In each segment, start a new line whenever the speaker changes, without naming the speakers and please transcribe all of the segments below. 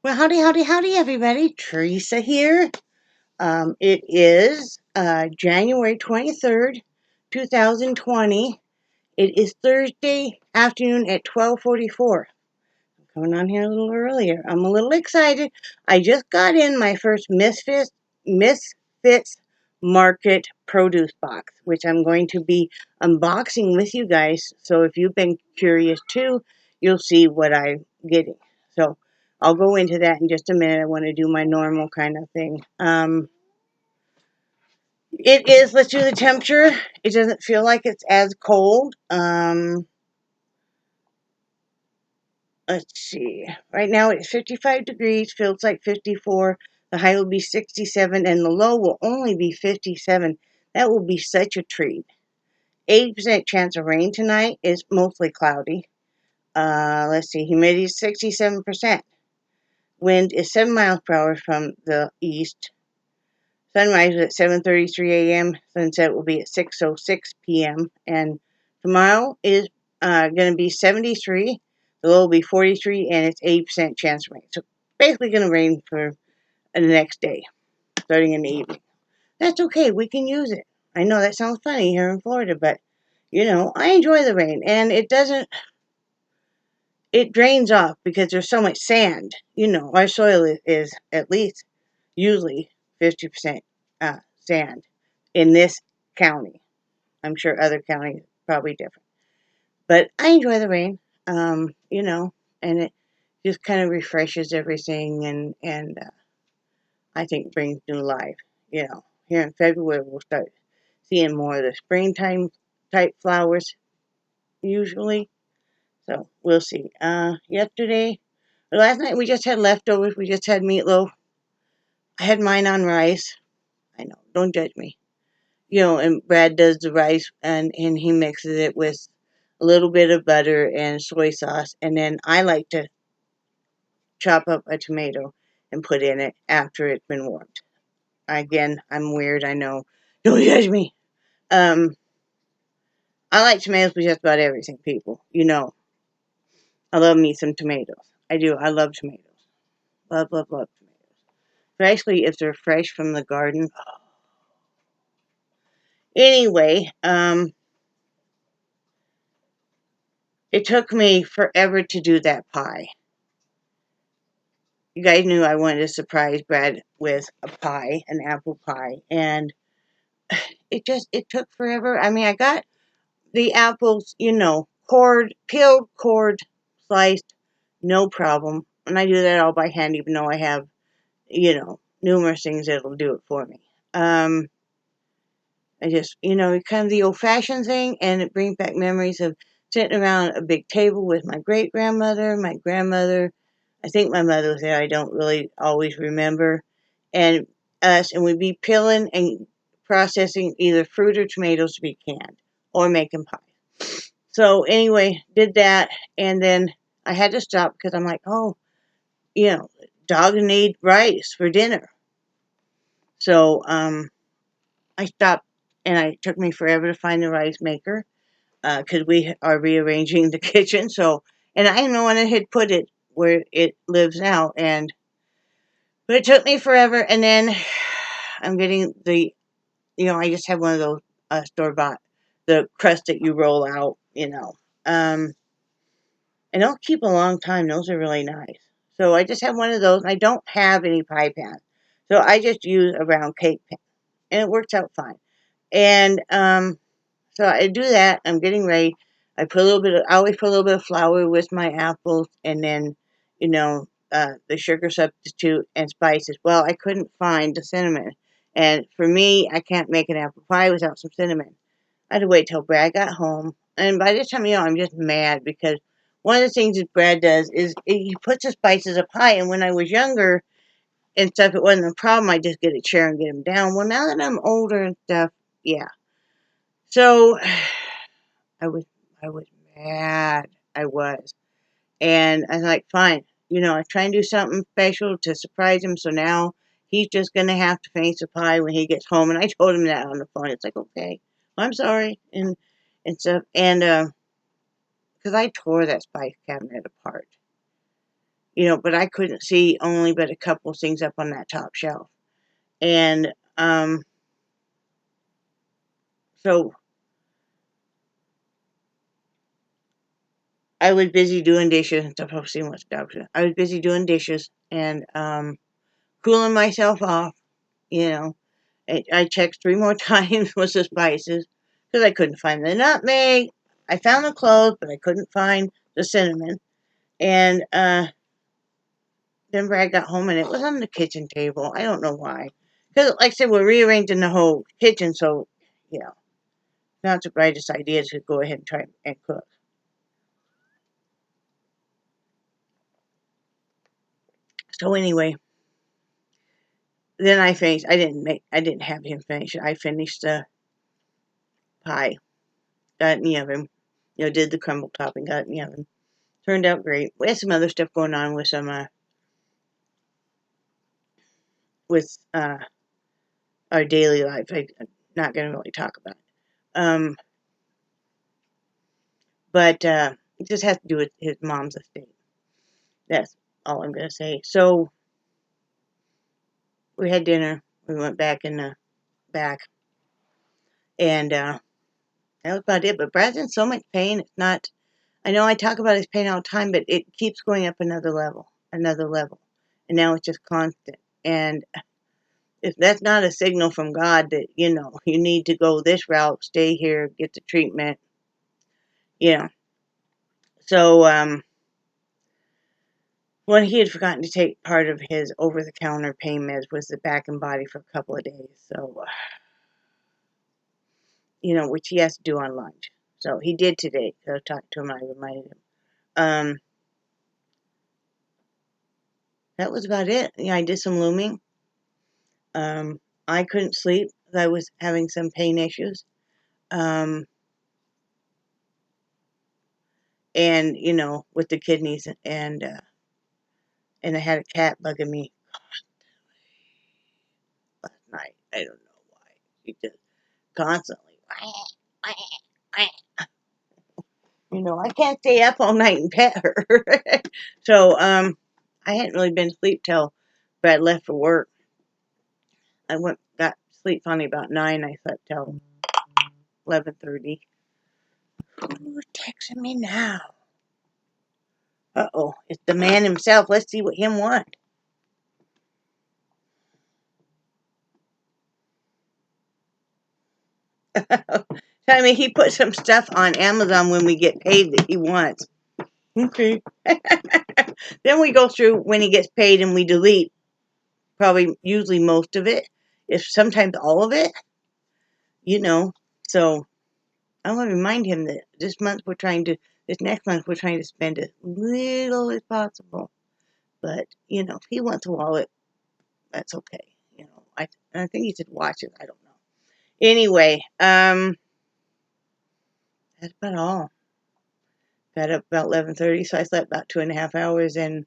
Well, howdy, howdy, howdy, everybody. Theresa here. It is January 23rd, 2020. It is Thursday afternoon at 12:44. I'm coming on here a little earlier. I'm a little excited. I just got in my first Misfits Market produce box, which I'm going to be unboxing with you guys. So if you've been curious too, you'll see what I'm getting. So I'll go into that in just a minute. I want to do my normal kind of thing. It is, let's do the temperature. It doesn't feel like it's as cold. Let's see. Right now it's 55 degrees, feels like 54. The high will be 67 and the low will only be 57. That will be such a treat. 80% chance of rain tonight. Is mostly cloudy. Let's see. Humidity is 67%. Wind is 7 miles per hour from the east. Sunrise is at 7:33 a.m. Sunset will be at 6:06 p.m. And tomorrow is going to be 73. The low will be 43, and it's 80% chance of rain. So basically going to rain for the next day, starting in the evening. That's okay. We can use it. I know that sounds funny here in Florida, but I enjoy the rain, and it drains off because there's so much sand. Our soil is at least usually 50% sand in this county. I'm sure other counties are probably different. But I enjoy the rain, and it just kind of refreshes everything and I think brings new life. Here in February we'll start seeing more of the springtime type flowers usually. So we'll see. Last night we just had leftovers. We just had meatloaf. I had mine on rice. I know, don't judge me. And Brad does the rice and he mixes it with a little bit of butter and soy sauce. And then I like to chop up a tomato and put in it after it's been warmed. Again, I'm weird, I know. Don't judge me. I like tomatoes with just about everything, people. I love me some tomatoes. I do. I love tomatoes. Love, love, love tomatoes. Especially if they're fresh from the garden. Anyway, it took me forever to do that pie. You guys knew I wanted to surprise Brad with a pie, an apple pie, and it took forever. I mean, I got the apples, peeled, cored, sliced, no problem. And I do that all by hand, even though I have, numerous things that'll do it for me. I just, kind of the old-fashioned thing, and it brings back memories of sitting around a big table with my great-grandmother, my grandmother. I think my mother was there. I don't really always remember. And us, and we'd be peeling and processing either fruit or tomatoes to be canned or making pie. So anyway, did that, and then I had to stop because I'm like, oh, dogs need rice for dinner. So I stopped, and it took me forever to find the rice maker because we are rearranging the kitchen. So, and I didn't know when I had put it where it lives now, but it took me forever. And then I'm getting I just have one of those store-bought, the crust that you roll out, and they'll keep a long time. Those are really nice. So I just have one of those. I don't have any pie pan, so I just use a round cake pan, and it works out fine. And so I do that. I'm getting ready. I always put a little bit of flour with my apples, and then, the sugar substitute and spices. Well, I couldn't find the cinnamon, and for me, I can't make an apple pie without some cinnamon. I had to wait till Brad got home, and by this time, I'm just mad because one of the things that Brad does is he puts the spices up high, and when I was younger and stuff, it wasn't a problem. I just get a chair and get them down. Well, now that I'm older and stuff, yeah. So I was I was mad. I was. And I was like, fine. I try and do something special to surprise him. So now he's just going to have to finish the pie when he gets home. And I told him that on the phone. It's like, okay, I'm sorry. And stuff. And because I tore that spice cabinet apart. but I couldn't see only but a couple of things up on that top shelf. And so I was busy doing dishes. I've seen what's I was busy doing dishes and cooling myself off. I checked 3 more times with the spices because I couldn't find the nutmeg. I found the cloves, but I couldn't find the cinnamon. And then Brad got home and it was on the kitchen table. I don't know why. Because, like I said, we're rearranging the whole kitchen, so, not the brightest idea to go ahead and try and cook. So anyway, then I finished. I didn't have him finish it. I finished the pie. Got it in the oven. Did the crumble topping. Got it in the oven. Turned out great. We had some other stuff going on with some with our daily life. I'm not going to really talk about it. But it just has to do with his mom's estate. That's all I'm going to say. So we had dinner. We went back in the back. And that was about it. But Brad's in so much pain. It's not, I know I talk about his pain all the time, but it keeps going up another level. And now it's just constant. And if that's not a signal from God that, you need to go this route, stay here, get the treatment, So, when he had forgotten to take part of his over-the-counter pain meds was the back and body for a couple of days. So, which he has to do on lunch. So he did today. I talked to him. I reminded him. That was about it. I did some looming. I couldn't sleep. I was having some pain issues. And, with the kidneys and I had a cat bugging me last night. I don't know why. She just constantly. I can't stay up all night and pet her. So, I hadn't really been asleep till Brad left for work. I got sleep finally about 9. I slept till 11:30. Who's texting me now? Uh-oh, it's the man himself. Let's see what him wants. Tell me he put some stuff on Amazon when we get paid that he wants. Okay. Then we go through when he gets paid and we delete usually most of it, if sometimes all of it, So I want to remind him that this next month we're trying to spend as little as possible. But, if he wants a wallet, that's okay. I think he said watches. I don't know. Anyway, that's about all. Got up about 11:30, so I slept about 2.5 hours. And,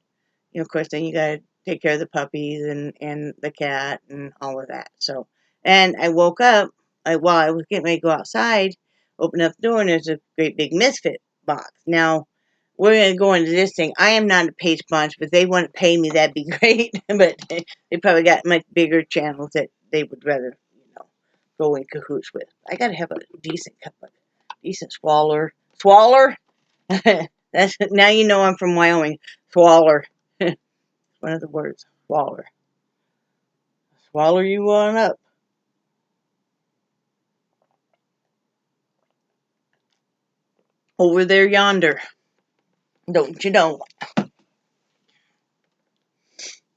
of course, then you got to take care of the puppies and the cat and all of that. So, and I woke up while I was getting ready to go outside, open up the door, and there's a great big Misfit box. Now, we're going to go into this thing. I am not a paid sponsor, but they want to pay me, that'd be great. But they probably got much bigger channels that they would rather, go in cahoots with. I got to have a decent swaller. Swaller? That's now you know I'm from Wyoming. Swaller. One of the words. Swaller. Swaller you on up. Over there yonder. Don't you know?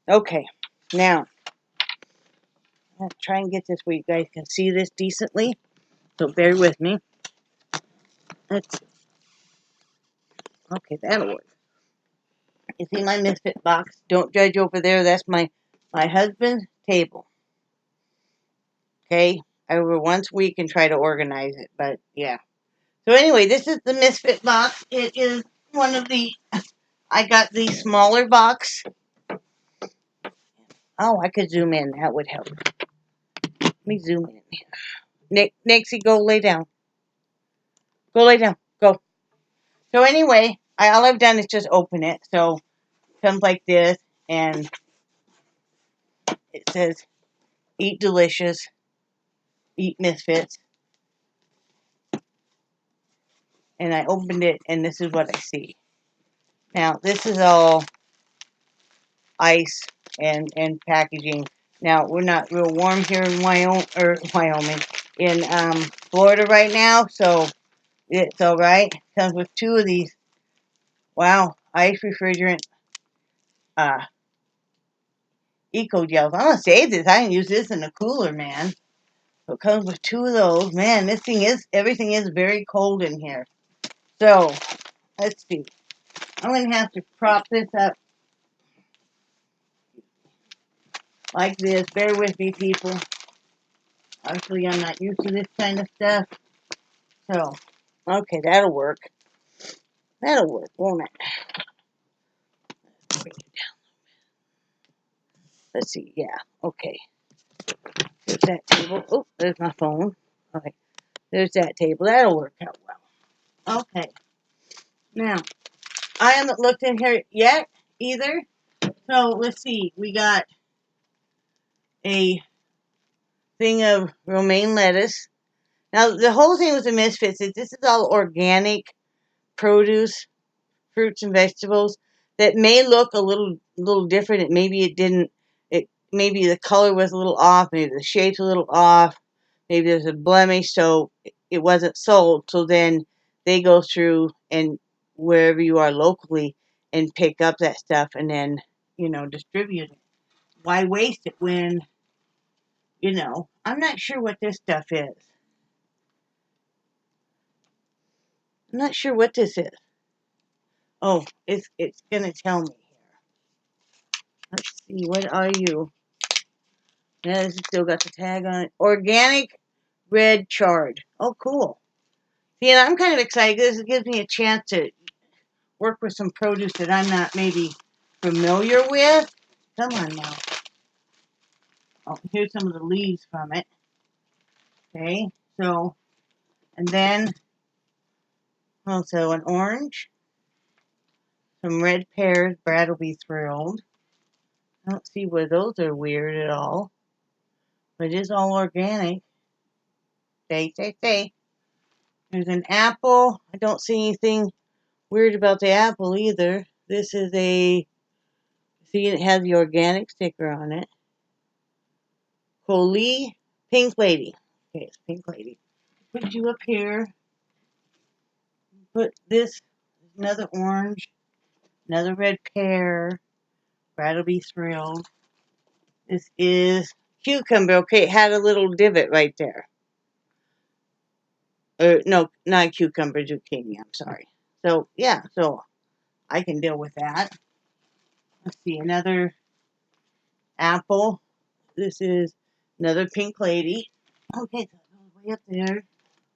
Okay. Now, I'm going to try and get this where you guys can see this decently. So bear with me. Let's see. Okay, that'll work. You see my Misfit box? Don't judge over there. That's my husband's table. Okay? I over once a week and try to organize it. But, yeah. So anyway, this is the Misfit box. It is one of the... I got the smaller box. Oh, I could zoom in. That would help. Let me zoom in. Nixie, go lay down. Go lay down. Go. So anyway, all I've done is just open it. So comes like this, and it says, "Eat delicious, eat Misfits." And I opened it, and this is what I see. Now, this is all ice and packaging. Now, we're not real warm here in Wyoming, in Florida right now, so it's all right. Comes with 2 of these. Wow, ice refrigerant eco gels. I'm gonna save this. I can use this in the cooler, man. So it comes with 2 of those. Man, everything is very cold in here. So let's see. I'm gonna have to prop this up like this. Bear with me, people. Obviously, I'm not used to this kind of stuff. So, okay, that'll work. That'll work, won't it? Let's see. Yeah. Okay. There's that table. Oh, there's my phone. Okay. There's that table. That'll work out well. Okay. Now, I haven't looked in here yet either. So, let's see. We got a thing of romaine lettuce. Now, the whole thing with the Misfits is this is all organic produce, fruits and vegetables that may look a little different. Maybe it didn't. Maybe the color was a little off. Maybe the shape's a little off. Maybe there's a blemish, so it wasn't sold. So then they go through and wherever you are locally and pick up that stuff and then distribute it. Why waste it when I'm not sure what this stuff is. I'm not sure what this is. Oh, it's gonna tell me here. Let's see, what are you? Yeah, this has still got the tag on it. Organic red chard. Oh, cool. See, and I'm kind of excited. This gives me a chance to work with some produce that I'm not maybe familiar with. Come on now. Oh, here's some of the leaves from it. Okay, so, and then also an orange. Some red pears. Brad will be thrilled. I don't see where those are weird at all. But it is all organic. Say. There's an apple. I don't see anything weird about the apple either. This is see, it has the organic sticker on it. Holy Pink Lady. Okay, it's Pink Lady. Put you up here. Put this, another orange, another red pear. Brad will be thrilled. This is cucumber. Okay, it had a little divot right there. No, not cucumber, zucchini. I'm sorry. So, yeah, so I can deal with that. Let's see, another apple. This is another Pink Lady. Okay, so it goes way up there.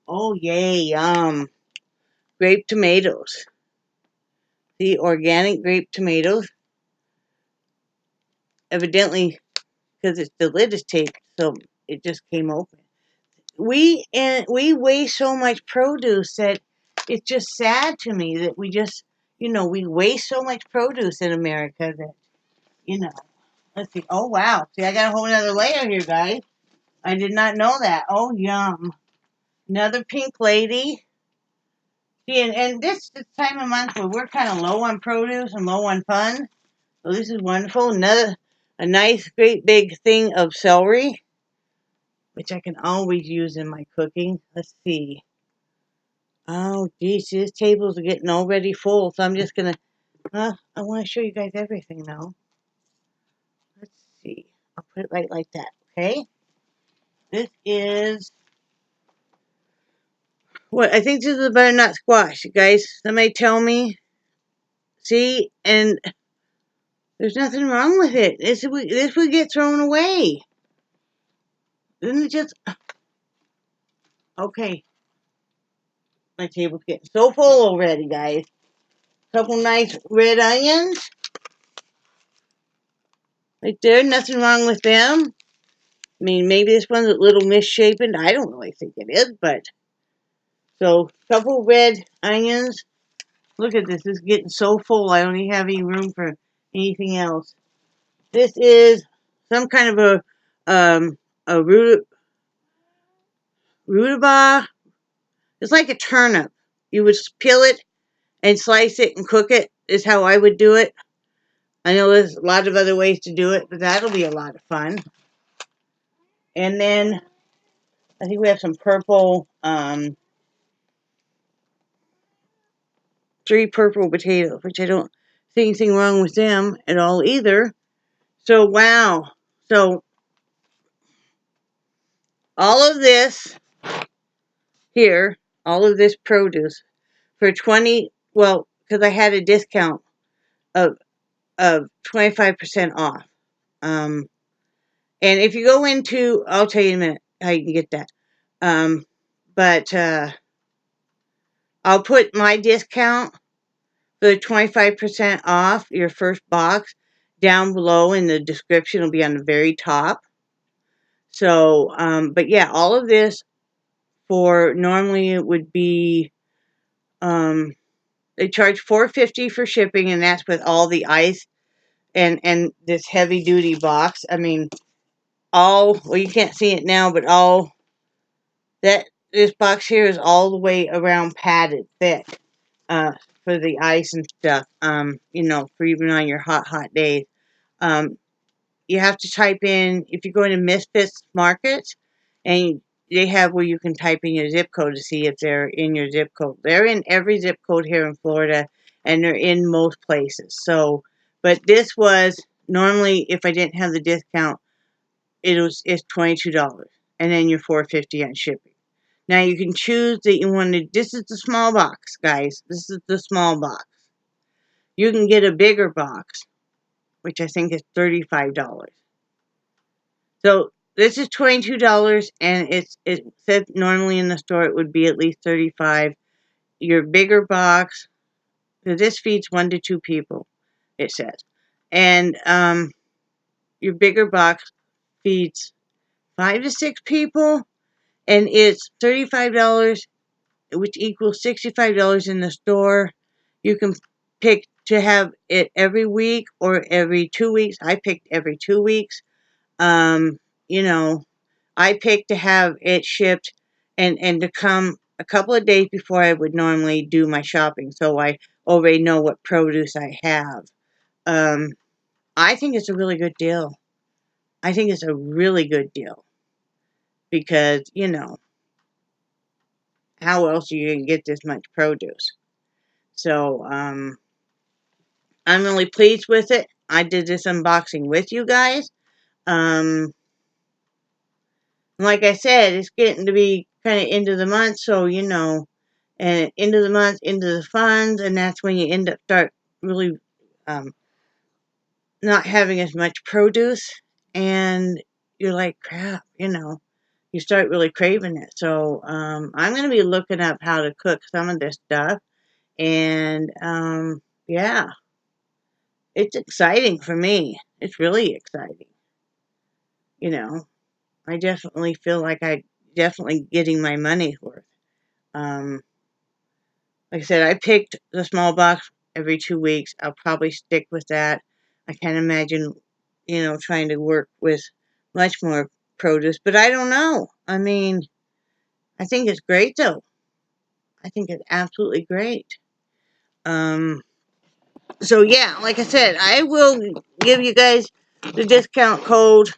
Oh, yay, grape tomatoes. The organic grape tomatoes. Evidently, because the lid is taped, so it just came open. We waste so much produce that it's just sad to me that we just, we waste so much produce in America that, let's see. Oh, wow. See, I got a whole other layer here, guys. I did not know that. Oh, yum. Another Pink Lady. See, and this time of month where we're kind of low on produce and low on fun. So this is wonderful. A nice, great big thing of celery, which I can always use in my cooking. Let's see. Oh, geez, these tables are getting already full, so I'm just going to, I want to show you guys everything now. Let's see. I'll put it right like that, okay? This is, what, I think this is a butternut squash, you guys. Somebody tell me. See, and there's nothing wrong with it. This would get thrown away. Isn't it just, okay. My table's getting so full already, guys. Couple nice red onions. Right there, nothing wrong with them. I mean, maybe this one's a little misshapen. I don't really think it is, but. So, couple red onions. Look at this. It's getting so full. I don't even have any room for anything else. This is some kind of a rutabaga. It's like a turnip. You would peel it and slice it and cook it is how I would do it. I know there's a lot of other ways to do it, but that'll be a lot of fun. And then I think we have some purple, 3 purple potatoes, which I don't see anything wrong with them at all either. So, wow. So, all of this here, all of this produce for 20, well, because I had a discount of 25% off. And if you go into, I'll tell you in a minute how you can get that. But I'll put my discount for the 25% off your first box down below in the description. It'll be on the very top. So, but yeah, all of this for normally it would be, they charge $4.50 for shipping, and that's with all the ice and this heavy duty box. I mean, well, you can't see it now, but this box here is all the way around padded thick, for the ice and stuff, for even on your hot days. You have to type in, if you go into Misfits Markets, and they have where you can type in your zip code to see if they're in your zip code. They're in every zip code here in Florida, and they're in most places. So, but this was, normally, if I didn't have the discount, it's $22, and then you're $4.50 on shipping. Now you can choose that you want to, this is the small box, guys. This is the small box. You can get a bigger box, which I think is $35. So this is $22, and it said normally in the store it would be at least $35. Your bigger box, this feeds 1 to 2 people, it says. And your bigger box feeds 5 to 6 people, and it's $35, which equals $65 in the store. You can pick to have it every week or every 2 weeks. I picked every 2 weeks. I picked to have it shipped and to come a couple of days before I would normally do my shopping, so I already know what produce I have. I think it's a really good deal. I think it's a really good deal because, how else are you going to get this much produce? So, I'm really pleased with it. I did this unboxing with you guys. Like I said, it's getting to be kind of end of the month, so, and end of the month, into the funds, and that's when you start really not having as much produce, and you're like, crap, you start really craving it. So, I'm going to be looking up how to cook some of this stuff, and, yeah, it's exciting for me. It's really exciting. I definitely feel like I definitely getting my money's worth. Like I said, I picked the small box every 2 weeks. I'll probably stick with that. I can't imagine, trying to work with much more produce, but I don't know. I mean, I think it's great though. I think it's absolutely great. So yeah, like I said, I will give you guys the discount code,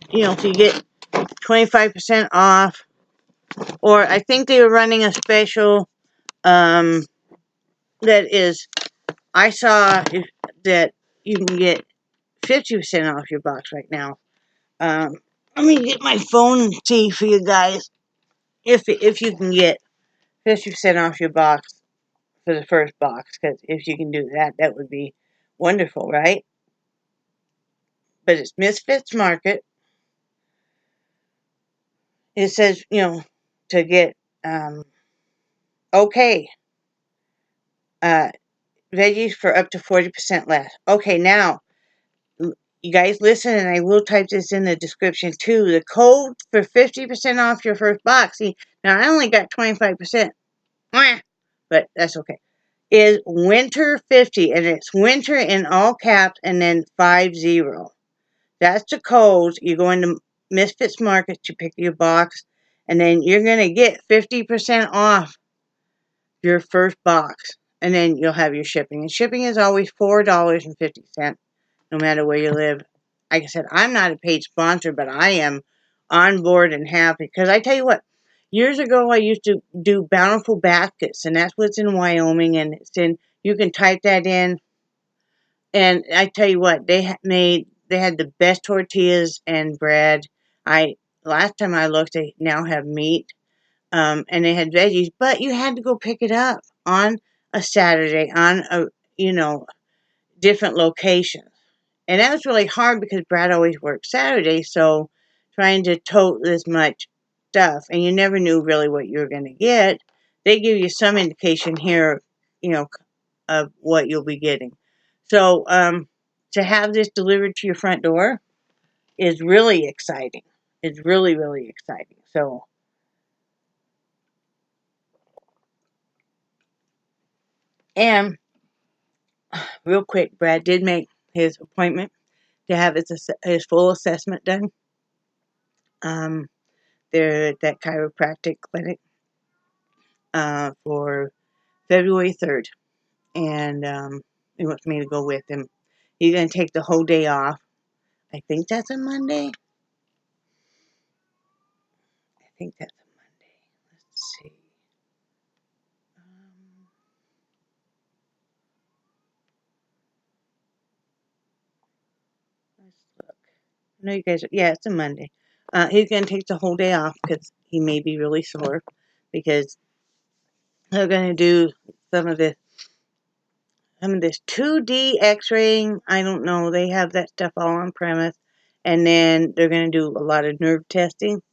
so you get 25% off. Or I think they were running a special, that is, I saw that you can get 50% off your box right now. Let me get my phone and see for you guys if you can get 50% off your box for the first box, because if you can do that, that would be wonderful, right? But it's Misfits Market. It says, to get, okay, veggies for up to 40% less. Okay, now, you guys listen, and I will type this in the description too. The code for 50% off your first box. See, now I only got 25%. But that's okay. is winter 50, and it's winter in all caps and then 50. That's the code. You go into Misfits Market, you pick your box, and then you're going to get 50% off your first box. And then you'll have your shipping. And shipping is always $4.50, no matter where you live. Like I said, I'm not a paid sponsor, but I am on board and happy. Because I tell you what, years ago I used to do Bountiful Baskets, and that's what's in Wyoming, and it's in, you can type that in. And I tell you what, they had the best tortillas and bread. Last time I looked, they now have meat, and they had veggies, but you had to go pick it up on a Saturday on a different location, and that was really hard because Brad always worked Saturdays, so trying to tote this much stuff, and you never knew really what you were going to get. They give you some indication here, you know, of what you'll be getting. So to have this delivered to your front door is really exciting. It's really, really exciting. So, and real quick, Brad did make his appointment to have his full assessment done. They're at that chiropractic clinic for February 3rd, and he wants me to go with him. He's going to take the whole day off. I think that's a Monday. I think that's a Monday. Let's see. Let's look. I know you guys. Yeah, it's a Monday. He's going to take the whole day off because he may be really sore because they're going to do some of this 2D X-raying. I don't know. They have that stuff all on premise, and then they're going to do a lot of nerve testing.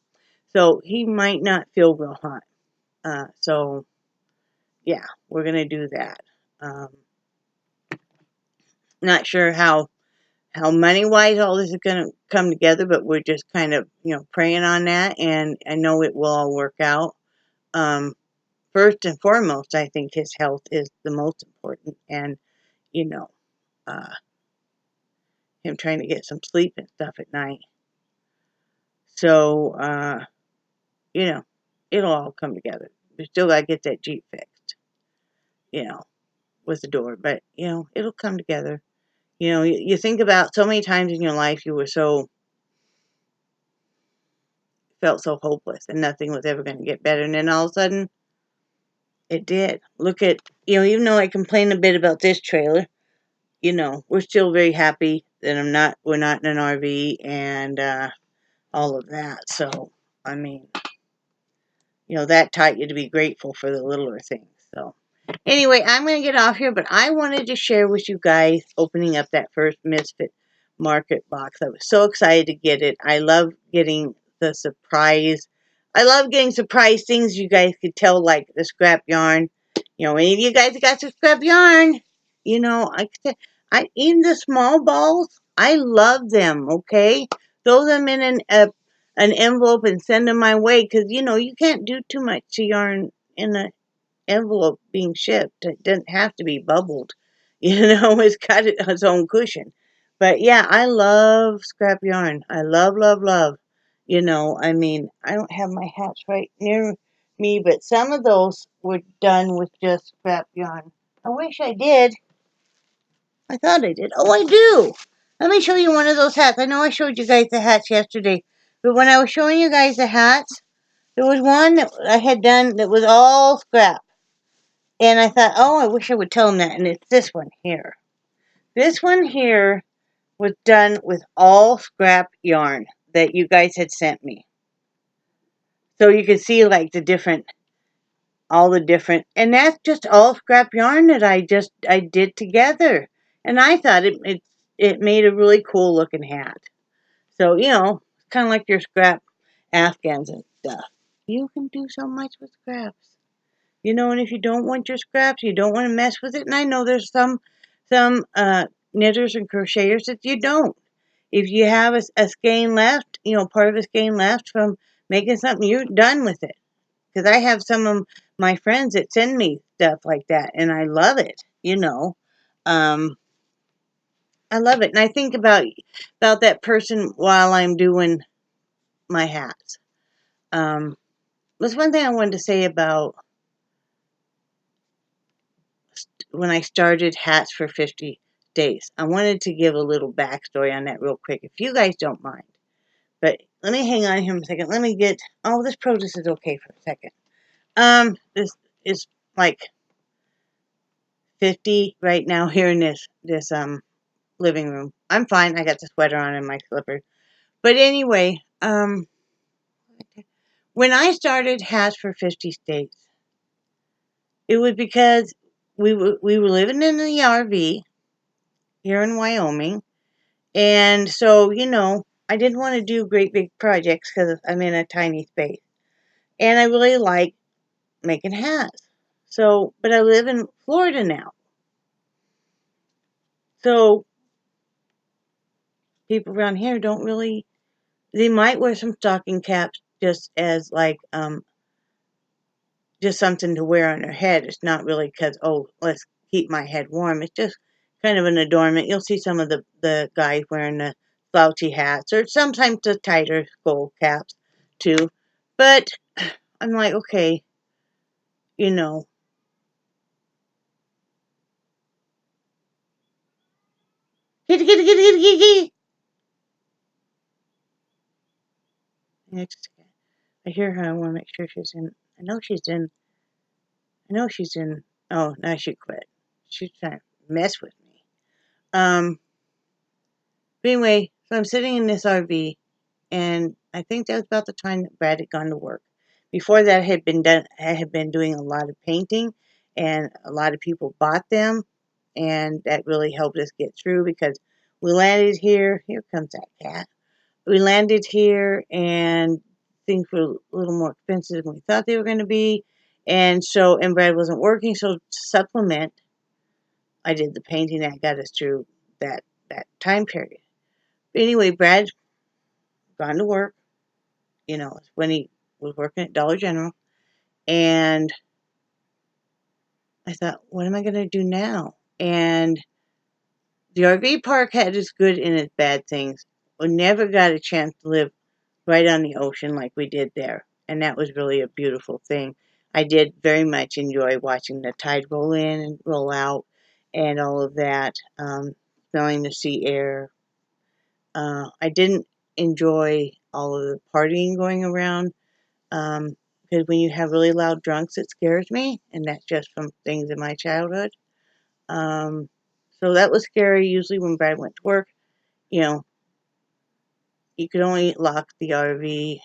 So he might not feel real hot. So yeah, we're going to do that. Not sure how money wise all this is going to come together, but we're just kind of praying on that, and I know it will all work out. First and foremost, I think his health is the most important, and uh, him trying to get some sleep and stuff at night. So it'll all come together. We still got to get that Jeep fixed, with the door, but it'll come together. You think about so many times in your life you were felt so hopeless and nothing was ever going to get better, and then all of a sudden it did. Look at, even though I complain a bit about this trailer, we're still very happy that we're not in an RV and all of that. So I mean, that taught you to be grateful for the littler things. So anyway, I'm going to get off here, but I wanted to share with you guys opening up that first Misfit Market box. I was so excited to get it. I love getting the surprise. I love getting surprise things. You guys could tell, like the scrap yarn. Any of you guys got some scrap yarn, even the small balls, I love them, okay? Throw them in an envelope and send them my way, because, you can't do too much to yarn in an envelope being shipped. It doesn't have to be bubbled. It's got its own cushion. But yeah, I love scrap yarn. I love, love, love. I mean, I don't have my hats right near me, but some of those were done with just scrap yarn. I wish I did. I thought I did. Oh, I do. Let me show you one of those hats. I know I showed you guys the hats yesterday, but when I was showing you guys the hats, there was one that I had done that was all scrap. And I thought, oh, I wish I would tell them that. And it's this one here. This one here was done with all scrap yarn that you guys had sent me. So you can see like all the different, and that's just all scrap yarn that I did together. And I thought it made a really cool looking hat. So, kind of like your scrap Afghans and stuff. You can do so much with scraps. And if you don't want your scraps, you don't want to mess with it. And I know there's some knitters and crocheters that you don't. If you have a skein left, part of a skein left from making something, you're done with it. Because I have some of my friends that send me stuff like that, and I love it. Um, I love it, and I think about that person while I'm doing my hats. There's one thing I wanted to say about when I started Hats for 50 Days. I wanted to give a little backstory on that real quick, if you guys don't mind. But let me hang on here a second. Let me get. Oh, this produce is okay for a second. This is like 50 right now here in this living room. I'm fine. I got the sweater on and my slippers. But anyway, when I started Hats for 50 States, it was because we were living in the RV here in Wyoming, and so I didn't want to do great big projects because I'm in a tiny space, and I really like making hats. So, but I live in Florida now, so people around here don't really. They might wear some stocking caps just as like just something to wear on their head. It's not really because, oh, let's keep my head warm. It's just kind of an adornment. You'll see some of the guys wearing the slouchy hats or sometimes the tighter skull caps too. But I'm like, okay, you know, kitty, kitty, kitty, kitty, kitty. Next, I hear her. I want to make sure she's in. I know she's in. I know she's in. Oh, now she quit. She's trying to mess with me. But anyway, so I'm sitting in this RV, and I think that was about the time that Brad had gone to work. Before that, I had been doing a lot of painting, and a lot of people bought them, and that really helped us get through because we landed here. Here comes that cat. We landed here, and things were a little more expensive than we thought they were going to be, and Brad wasn't working, so to supplement, I did the painting that got us through that time period. But anyway, Brad gone to work. When he was working at Dollar General. And I thought, what am I going to do now? And the RV park had its good and its bad things. We never got a chance to live right on the ocean like we did there. And that was really a beautiful thing. I did very much enjoy watching the tide roll in and roll out and all of that, smelling the sea air. I didn't enjoy all of the partying going around. Because when you have really loud drunks, it scares me, and that's just from things in my childhood. Um, so that was scary. Usually, when Brad went to work, you know, you could only lock the RV.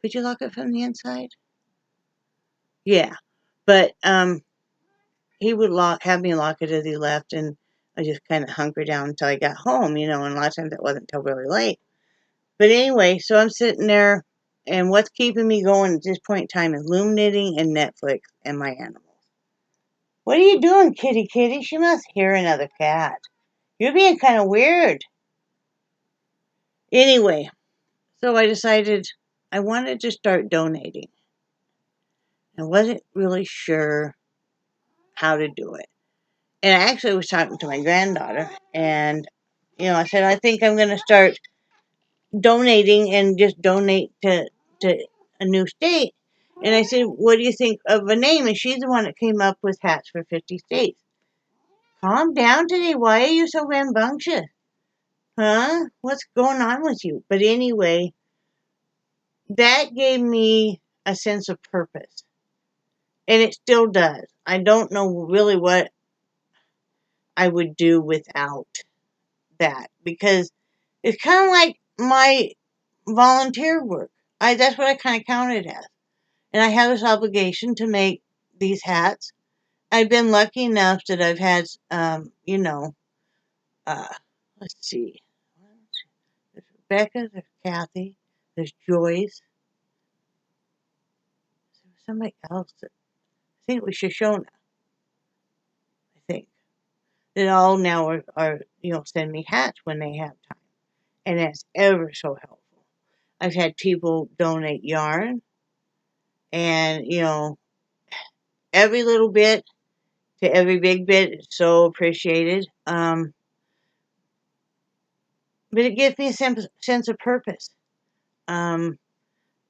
Could you lock it from the inside? Yeah, but he would have me lock it as he left, and I just kind of hunker down until I got home. And a lot of times it wasn't until really late. But anyway, so I'm sitting there, and what's keeping me going at this point in time is loom knitting and Netflix and my animals. What are you doing, kitty kitty? She must hear another cat. You're being kind of weird. Anyway, so I decided I wanted to start donating. I wasn't really sure how to do it. And I actually was talking to my granddaughter, and I said, I think I'm going to start donating and just donate to a new state. And I said, what do you think of a name? And she's the one that came up with Hats for 50 States. Calm down today. Why are you so rambunctious? Huh? What's going on with you? But anyway, that gave me a sense of purpose. And it still does. I don't know really what I would do without that because it's kind of like my volunteer work. That's what I kind of count it as. And I have this obligation to make these hats. I've been lucky enough that I've had, uh, let's see, there's Rebecca, there's Kathy, there's Joyce, there's somebody else that I think it was Shoshona, I think, that all now are send me hats when they have time. And that's ever so helpful. I've had people donate yarn and, every little bit to every big bit is so appreciated. But it gives me a sense of purpose. Um,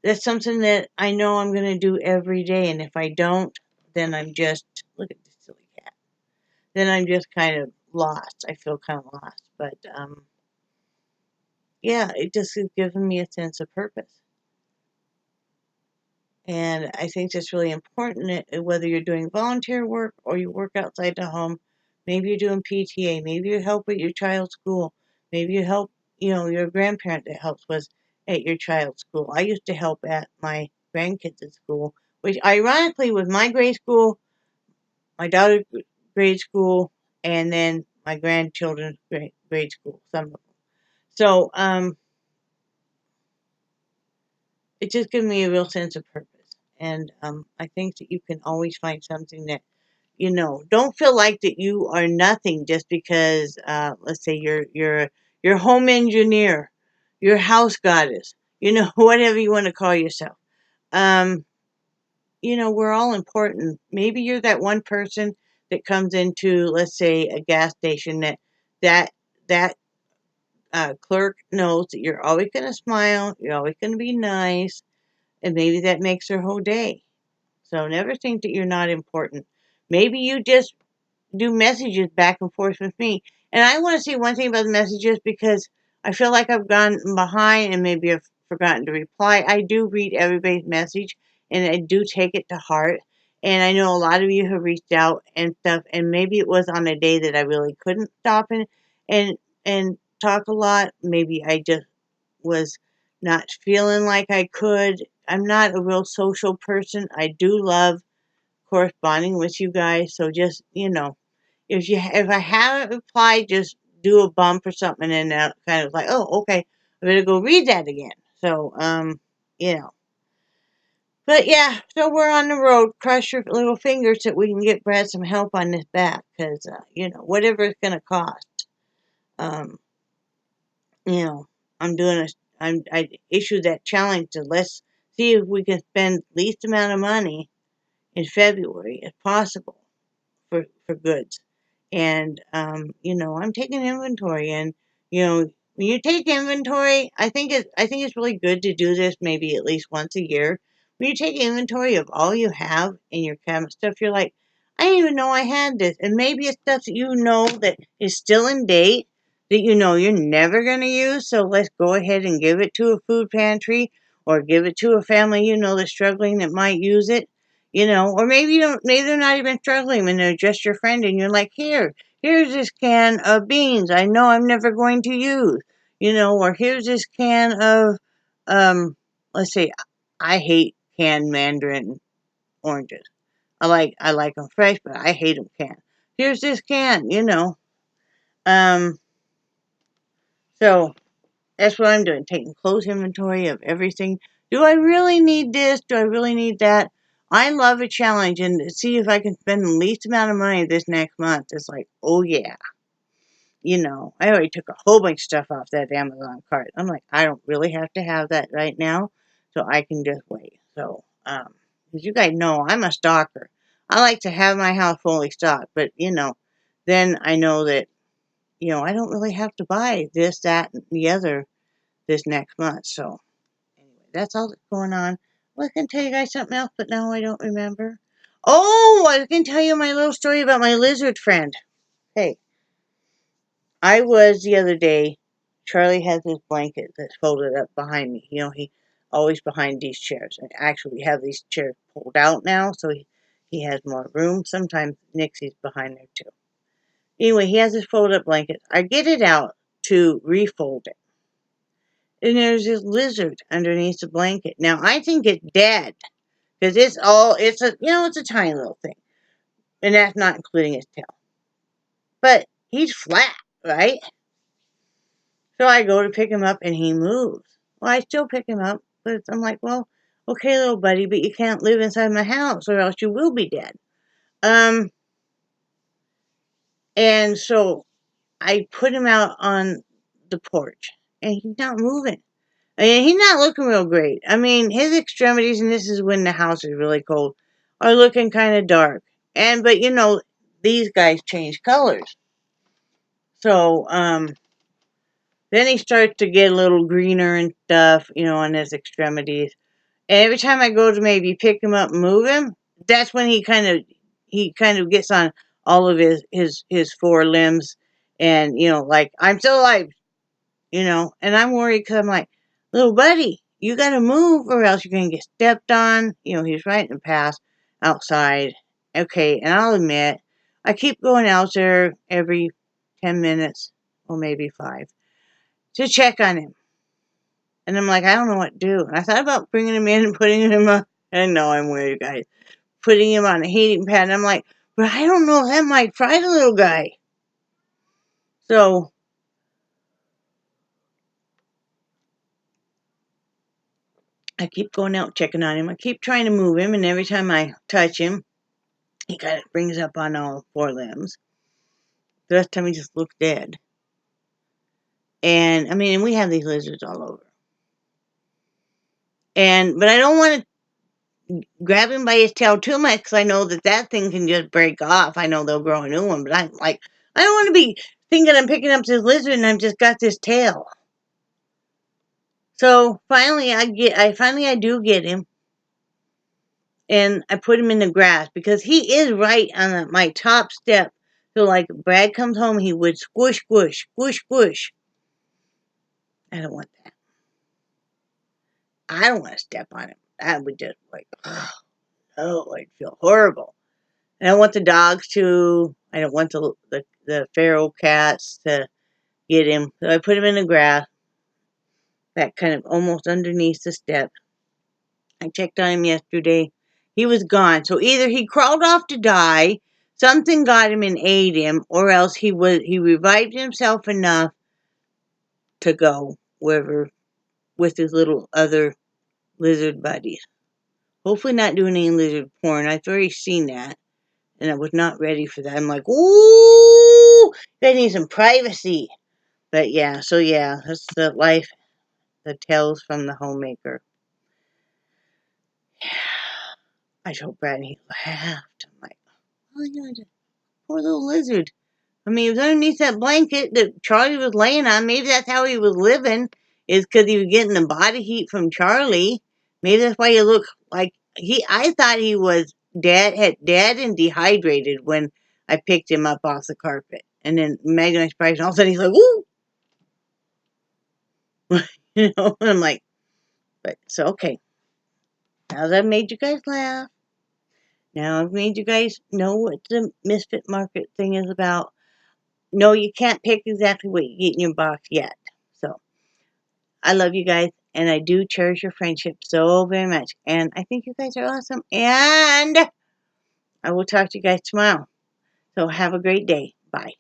that's something that I know I'm going to do every day. And if I don't, then I'm just, look at this silly cat. Then I'm just kind of lost. I feel kind of lost. But yeah, it just has given me a sense of purpose. And I think that's really important, whether you're doing volunteer work or you work outside the home. Maybe you're doing PTA. Maybe you help at your child's school. Maybe you help, your grandparent that helps with at your child's school. I used to help at my grandkids' school, which ironically was my grade school, my daughter's grade school, and then my grandchildren's grade school, some of them. So it just gives me a real sense of purpose. And I think that you can always find something that, don't feel like that you are nothing just because, let's say you're home engineer, your house goddess, whatever you want to call yourself. Um, we're all important. Maybe you're that one person that comes into, let's say, a gas station that that clerk knows that you're always going to smile, you're always going to be nice, and maybe that makes their whole day. So never think that you're not important. Maybe you just do messages back and forth with me. And I want to say one thing about the messages because I feel like I've gone behind and maybe I've forgotten to reply. I do read everybody's message and I do take it to heart. And I know a lot of you have reached out and stuff, and maybe it was on a day that I really couldn't stop and and talk a lot. Maybe I just was not feeling like I could. I'm not a real social person. I do love corresponding with you guys, so just if I haven't replied, just do a bump or something, and that kind of like, oh, okay, I better go read that again. So you know, but yeah, so we're on the road. Cross your little fingers that we can get Brad some help on this back, because whatever it's gonna cost. Um, you know, I'm doing I issued that challenge to let's see if we can spend least amount of money in February as possible for goods. And I'm taking inventory, and when you take inventory, I think it's really good to do this maybe at least once a year. When you take inventory of all you have in your cabinet stuff, you're like, I didn't even know I had this. And maybe it's stuff that that is still in date, that you're never going to use. So let's go ahead and give it to a food pantry, or give it to a family that's struggling, that might use it. Or maybe you don't, maybe they're not even struggling and they're just your friend, and you're like, here's this can of beans I know I'm never going to use, or here's this can of, let's say, I hate canned mandarin oranges. I like them fresh, but I hate them canned. Here's this can. Um, so that's what I'm doing, taking close inventory of everything. Do I really need this? Do I really need that? I love a challenge, and to see if I can spend the least amount of money this next month. It's like, oh yeah. I already took a whole bunch of stuff off that Amazon cart. I'm like, I don't really have to have that right now, so I can just wait. So, because you guys know I'm a stalker. I like to have my house fully stocked, but then I know that I don't really have to buy this, that, and the other this next month. So anyway, that's all that's going on. Well, I can tell you guys something else, but now I don't remember. Oh, I can tell you my little story about my lizard friend. Hey, I was the other day. Charlie has his blanket that's folded up behind me. He always behind these chairs. And actually, we have these chairs pulled out now, so he has more room. Sometimes Nixie's behind there too. Anyway, he has his folded up blanket. I get it out to refold it, and there's this lizard underneath the blanket. Now I think it's dead because it's a tiny little thing, and that's not including his tail. But he's flat, right? So I go to pick him up and he moves. Well, I still pick him up, but I'm like, well, okay, little buddy, but you can't live inside my house or else you will be dead. Um, and so I put him out on the porch, and he's not moving. I mean, he's not looking real great. I mean, his extremities, and this is when the house is really cold, are looking kind of dark. But you know, these guys change colors. So, then he starts to get a little greener and stuff, you know, on his extremities. And every time I go to maybe pick him up and move him, that's when he kind of gets on all of his four limbs, and you know, like, I'm still alive, you know. And I'm worried because I'm like, little buddy, you got to move or else you're gonna get stepped on. You know, he's right in the path outside. Okay, and I'll admit, I keep going out there every 10 minutes or maybe 5 to check on him. And I'm like, I don't know what to do. And I thought about bringing him in and putting him on. I know I'm weird, guys. Putting him on a heating pad. And I'm like, but I don't know if that might fry the little guy. So I keep going out checking on him. I keep trying to move him. And every time I touch him, he kind of brings up on all four limbs. The last time he just looked dead. And I mean, we have these lizards all over. But I don't want to grab him by his tail too much because I know that thing can just break off. I know they'll grow a new one, but I'm like, I don't want to be thinking I'm picking up this lizard and I've just got this tail. So finally I do get him, and I put him in the grass because he is right on my top step. So like Brad comes home, he would squish, squish, squish, squish. I don't want that. I don't want to step on him. That would just like, oh, I'd feel horrible. And I don't want the dogs to. I don't want the feral cats to get him. So I put him in the grass, that kind of almost underneath the step. I checked on him yesterday. He was gone. So either he crawled off to die, something got him and ate him, or else he revived himself enough to go wherever with his little other lizard buddies. Hopefully not doing any lizard porn. I've already seen that, and I was not ready for that. I'm like, ooh, I need some privacy. But yeah, so yeah, that's the life, the tales from the homemaker. I told Brad, and he laughed. I'm like, oh my God, poor little lizard. I mean, he was underneath that blanket that Charlie was laying on. Maybe that's how he was living, is because he was getting the body heat from Charlie. Maybe that's why he looked like I thought he was dead and dehydrated when I picked him up off the carpet. And then imagine my surprise, and all of a sudden he's like, woo! You know, and I'm like, but so okay. Now that I've made you guys laugh, now I've made you guys know what the Misfit Market thing is about. No, you can't pick exactly what you get in your box yet. So, I love you guys, and I do cherish your friendship so very much. And I think you guys are awesome. And I will talk to you guys tomorrow. So, have a great day. Bye.